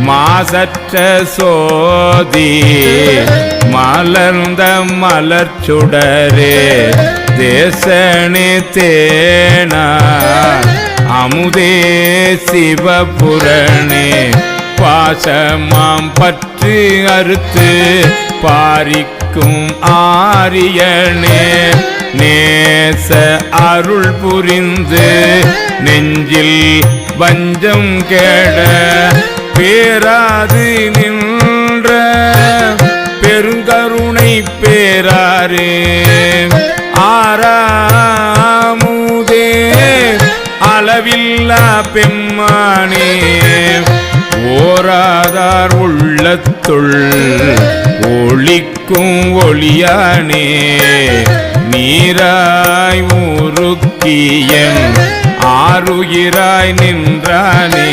மாசற்ற சோதி மலர்ந்த மலர்ச்சுடரே தேசனே தேனா அமுதே சிவபுரணே பாசமாம் பற்று அறுத்து பாரிக்கும் ஆரியனே நேச அருள் புரிந்து நெஞ்சில் வஞ்சம் கேட பேராது நின்ற பெருங்கருணை பேராரே ஆறாமுதே அளவில்லா பெம்மானே ஓராதார் உள்ளத்துள் ஒளிக்கும் ஒளியானே நீராய் உருக்கியன் ஆருயிராய் நின்றானே